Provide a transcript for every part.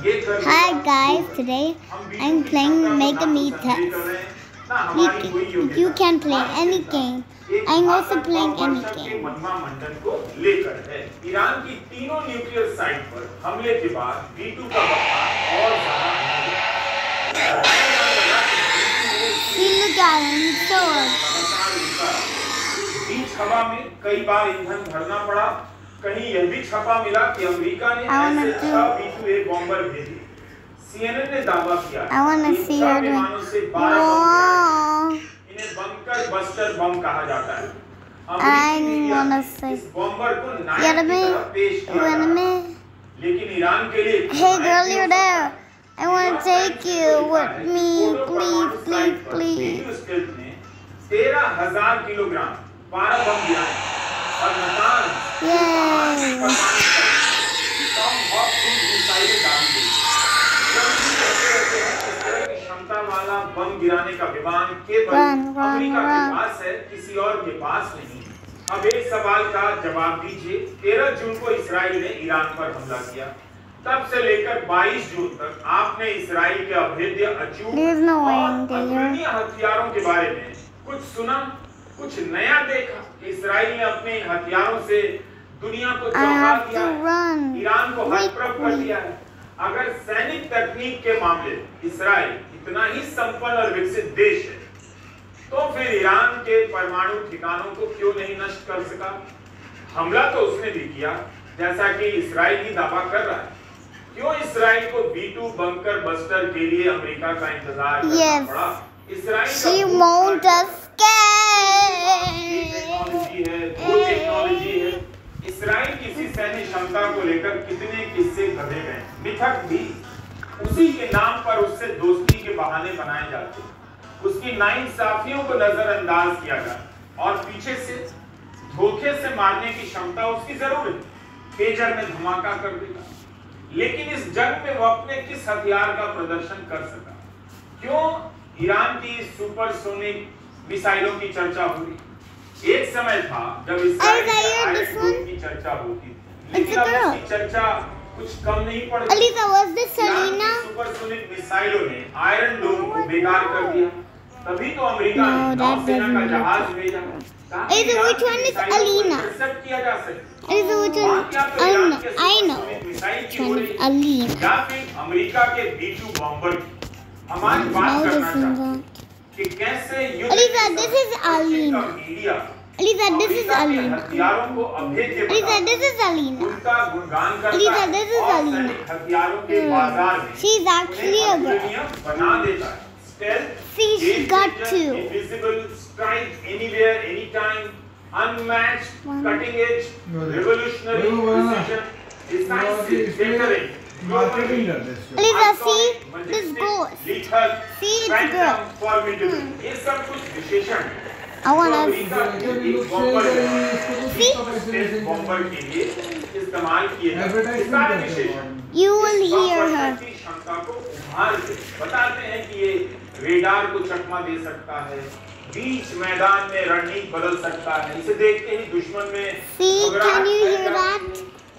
Hi guys, today I'm playing Mega Me Test. You can play any game. I'm also playing any game. Iran की तीनों nuclear site पर हमले के बाद B2 का बख्ता और बीच हवा में कई बार ईंधन भरना पड़ा। कहीं यह भी छापा मिला कि अमेरिका ने ऐसे 6 B2A बॉम्बर भेजे। CNN ने दावा किया कि विमानों से 12 इन्हें बंकर बस्टर बम कहा जाता है। इस बॉम्बर को नाइफ की तरह पेश किया, लेकिन ईरान के लिए Hey girl, you're there. I want to take you with me, please. 13,000 kilogram 12 बम गिराए और नातान क्षमता वाला बम गिराने का विमान केवल अमेरिका के पास है, किसी और के पास नहीं। अब एक सवाल का जवाब दीजिए। 13 जून को इस्राइल ने ईरान पर हमला किया। तब से लेकर 22 जून तक आपने इस्राइल के अभेद्य, अचूक और अद्वितीय हथियारों के बारे में कुछ सुना, कुछ नया देखा। इस्राइल ने अपने हथियारों से दुनिया को चौंका दिया है, ईरान को हतप्रभ कर दिया है। अगर सैनिक तकनीक के मामले इस्राइल इतना ही संपन्न और विकसित देश है, तो फिर ईरान के परमाणु ठिकानों को क्यों नहीं नष्ट कर सका? हमला तो उसने भी किया, जैसा कि इस्राइल ही दावा कर रहा है। क्यों इस्राइल को B2 बंकर बस्टर के लिए अमेरिका का इंतजार करना पड़ा? टेक्नोलॉजी है। इस्राइल किसी सैन्य क्षमता को लेकर कितने किस्से गढ़े गए, मिथक भी उसी के नाम पर उससे दोस्ती के बहाने बनाए जाते, उसकी नाइंसाफियों को नजरअंदाज किया जाए और पीछे से धोखे से मारने की क्षमता उसकी जरूर है, पेजर में धमाका कर देगा। लेकिन इस जंग में वो अपने किस हथियार का प्रदर्शन कर सका? क्यों ईरान की सुपरसोनिक मिसाइलों की चर्चा हुई? एक समय था जब इस्राइल की चर्चा होती थी, लेकिन अब इसकी चर्चा कुछ कम नहीं पड़ रही। सुपरसोनिक मिसाइलों ने आयरन डोम को बेकार कर दिया। तभी तो अमेरिका ने नौसेना का जहाज भेजा ताकि which one is Alina? किया जा सके। I know. Which one is Alina? या फिर अमेरिका के B2 बॉम्बर की हमारी बात करना चाहते कि कैसे युद्ध this is Alina. this is Alina. हथियारों को अभेद्य this is Alina. उनका गुणगान करता this is और Alina. हथियारों के बाजार में She's actually a girl. बना देता है। See, she got two. Invisible, strike anywhere, anytime, unmatched, cutting edge, revolutionary precision, decisive, deterrent. Lisa, see this goes. Lethal, See, it's a girl. formidable. ये सब कुछ विशेषण है। I wanna बॉम्बर के लिए इस्तेमाल किए जाते हैं। You will hear her. क्षमता को उभार के बताते हैं कि ये रेडार को चकमा दे सकता है, बीच मैदान में रणनीति बदल सकता है। इसे देखते ही दुश्मन में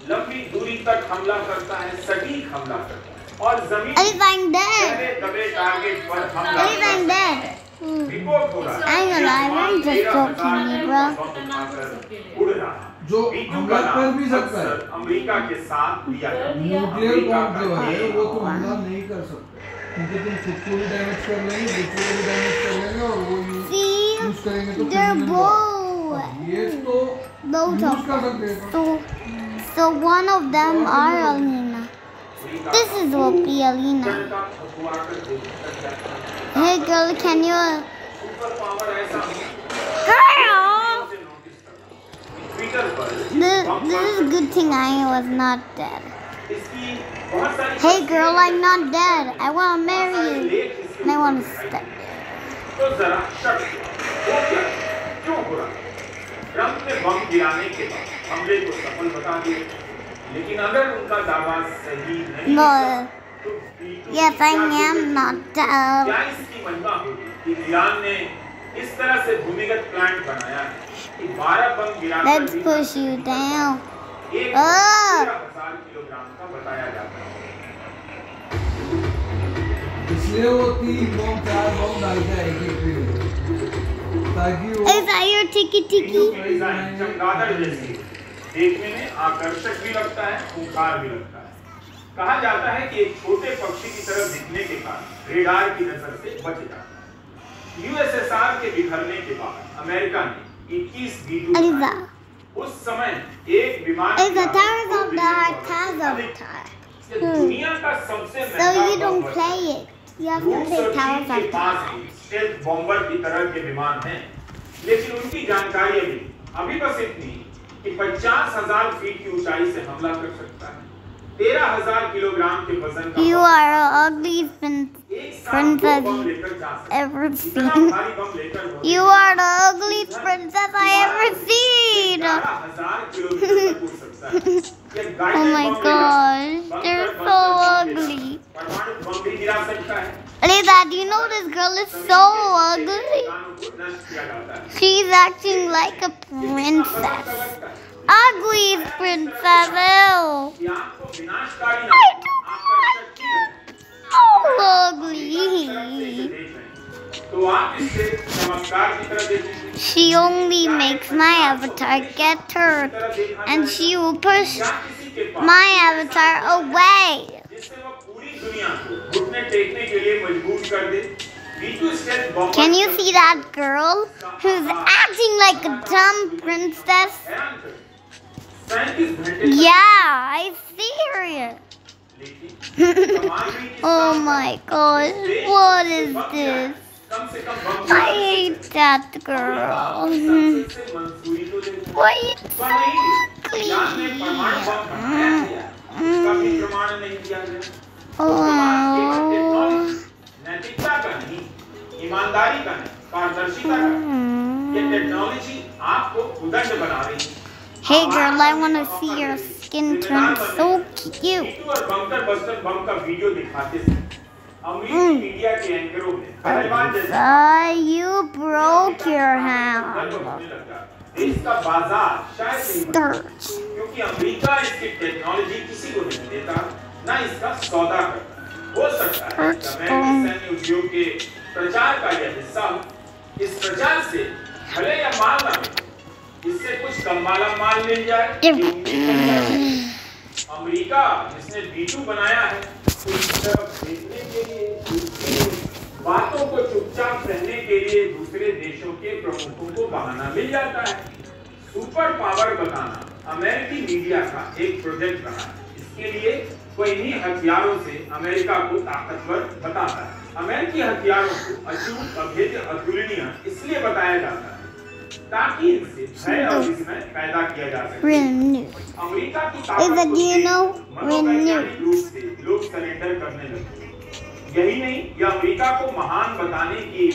लंबी दूरी तक हमला करता है, सटीक हमला करता है और जमीन दबे टारगेट पर हमला करता है। रिपोर्ट हो रहा है I'm just joking, bro. उड़ रहा है जो हमला कर भी सकता है। अमेरिका के साथ लिया न्यूक्लियर बॉम्ब जो है वो तो हमला नहीं कर सकते, क्योंकि तुम खुद को भी डैमेज कर लेंगे, दूसरों को भी डैमेज कर लेंगे और वो यूज करेंगे तो ये तो यूज कर सकते हैं। So one of them are Alina. This is will be Alina. Hey girl, can you? Girl! This is a good thing I was not dead. Hey girl, I'm not dead. I want to marry you. And I want to stay. Trump ने बम गिराने के बाद हमले को सफल बता दिया, लेकिन अगर उनका दावा सही नहीं तो Yes, I am not dead. क्या इसकी महिमा होगी कि ईरान ने इस तरह से भूमिगत प्लांट बनाया है कि 12 बम गिराकर Let's push you down. 1,000 kilogram का बताया जाता है। इसलिए वो 3 बम 4 बम डालते हैं एक पे, ताकि वो डिजाइन चमगादड़ जैसी देखने में आकर्षक भी लगता है, खूंखार भी लगता है। कहा जाता है कि एक छोटे पक्षी की तरह दिखने के कारण रेडार की नजर से बच जाता है। यूएसएसआर के बिखरने के बाद अमेरिका ने 21 B-2 उस समय एक विमान दुनिया का सबसे स्टेल्थ बॉम्बर की तरह के विमान हैं, लेकिन उनकी जानकारी अभी बस इतनी कि 50,000 फीट की ऊंचाई से हमला कर सकता है। 13,000 किलोग्राम के वजन का You are the ugliest princess ever seen. You are the ugliest princess I ever seen. Oh my gosh, you're so ugly. Dad, you know this girl is so ugly. She's acting like a princess. Ugly princess. Ew. So ugly. She only makes my avatar get hurt, and she will push my avatar away. Can you see that girl who's acting like a dumb princess? Yeah, I see her. Oh my gosh, what is this? I hate that girl. Why is so ugly? नैतिकता का नहीं, ईमानदारी का नहीं, पारदर्शिता का नहीं, ये टेक्नोलॉजी आपको उदंड बना रही है। Hey girl, I want to see your skin turn so cute. और बंकर बस्टर बम का वीडियो दिखाते थे। अमेरिकी मीडिया के एंकरों ने पहलवान जैसा you broke your hand. इसका बाजार शायद नहीं, क्योंकि अमेरिका इसकी टेक्नोलॉजी किसी को नहीं देता, ना इसका सौदा करता। हो सकता है अमेरिकी सैन्य उद्योग के प्रचार का यह हिस्सा, इस प्रचार से भले या माल ना मिले, इससे कुछ कम वाला माल मिल जाए। अमेरिका जिसने B-2 बनाया है, उसकी तरफ देखने के लिए, उसकी बातों को चुपचाप रहने के लिए दूसरे देशों के प्रमुखों को बहाना मिल जाता है। सुपर पावर बताना अमेरिकी मीडिया का एक प्रोजेक्ट रहा है। इसके लिए कोई इन्हीं हथियारों से अमेरिका को ताकतवर बताता है। अमेरिकी हथियारों को अचूक, अभेद्य, अतुलनीय इसलिए बताया जाता है ताकि इनसे भय और विस्मय पैदा किया जा सके। अमेरिका की ताकत को मनोवैज्ञानिक रूप से लोग सरेंडर करने लगे। यही नहीं, यह अमेरिका को महान बताने की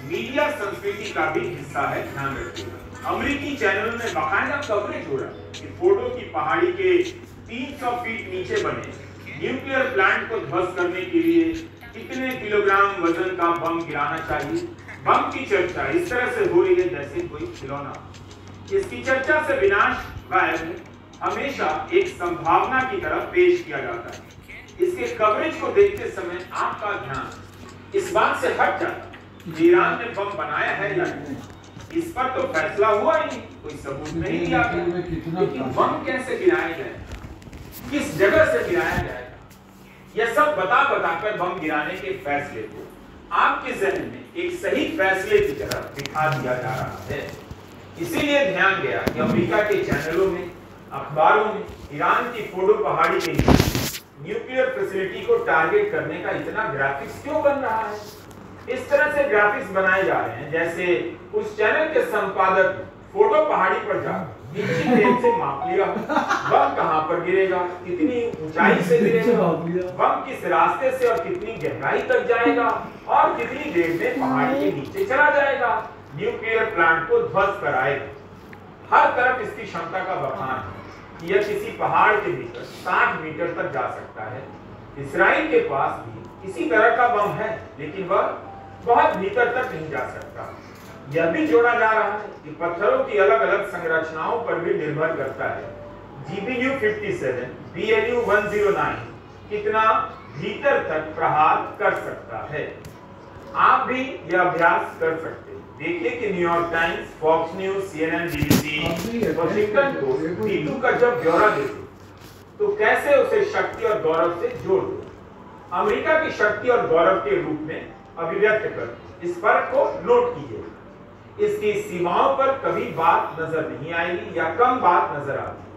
मीडिया संस्कृति का भी हिस्सा है। ध्यान रखिएगा, अमेरिकी चैनलों में बाकायदा कवरेज हो रहा है कि फोटो की पहाड़ी के 300 फीट नीचे बने न्यूक्लियर प्लांट को ध्वस्त करने के लिए कितने किलोग्राम वजन का बम गिराना चाहिए। बम की चर्चा इस तरह से हो रही है जैसे कोई खिलौना। इसकी चर्चा से विनाश गायब हमेशा एक संभावना की तरफ पेश किया जाता है। इसके कवरेज को देखते समय आपका ध्यान इस बात से हट जाता है कि ईरान ने बम बनाया है या नहीं। इस पर तो फैसला हुआ ही नहीं, कोई सबूत नहीं दिया गया, लेकिन बम कैसे गिराया जाए, किस जगह से गिराया जाएगा, यह सब बता कर बम गिराने के फैसले को आपके जहन में एक सही फैसले की तरफ दिखा दिया जा रहा है। इसीलिए ध्यान गया कि अमेरिका के चैनलों में, अखबारों में ईरान की फोटो पहाड़ी के नीचे न्यूक्लियर फैसिलिटी को टारगेट करने का इतना ग्राफिक्स क्यों बन रहा है। इस तरह से ग्राफिक्स बनाए जा रहे हैं जैसे उस चैनल के संपादक फोटो पहाड़ी पर जाकर कितनी देर से माप लिया, बम कहां पर गिरेगा, कितनी ऊंचाई से गिरेगा, बम किस रास्ते से और कितनी गहराई तक जाएगा और कितनी देर में पहाड़ी के नीचे चला जाएगा, न्यूक्लियर प्लांट को ध्वस्त कराएगा। हर तरफ इसकी क्षमता का बखान है। यह किसी पहाड़ के भीतर 60 मीटर तक जा सकता है। इस्राइल के पास भी इसी तरह का बम है, लेकिन वह बहुत भीतर तक नहीं जा सकता। यह भी जोड़ा जा रहा है कि पत्थरों की अलग अलग संरचनाओं पर भी निर्भर करता है। GBU-57, BLU-109 कितना भीतर तक प्रहार कर सकता है। आप भी यह अभ्यास कर सकते हैं। देखिए कि New York Times, Fox News, CNN, BBC, Washington Post V2 का जब ब्यौरा देते तो कैसे उसे शक्ति और गौरव से जोड़ दो, अमेरिका की शक्ति और गौरव के रूप में अभिव्यक्त कर इस फर्क को नोट कीजिए। इसकी सीमाओं पर कभी बात नजर नहीं आएगी या कम बात नजर आएगी।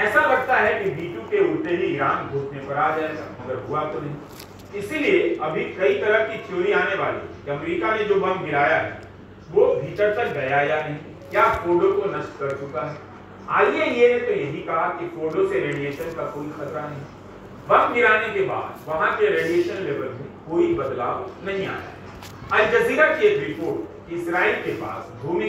ऐसा लगता है कि V2 के उड़ते ही ईरान घुसने पर आ जाएगा, मगर हुआ तो नहीं। इसीलिए अभी कई तरह की थ्योरी आने वाली है कि अमेरिका ने जो बम गिराया है वो भीतर तक गया या नहीं, क्या फोर्डो को नष्ट कर चुका है। IAEA ने तो यही कहा कि फोर्डो से रेडिएशन का कोई खतरा नहीं। बम गिराने के बाद वहां के रेडिएशन लेवल में कोई बदलाव नहीं आया है। अल जजीरा की एक रिपोर्ट, इजराइल के पास भूमि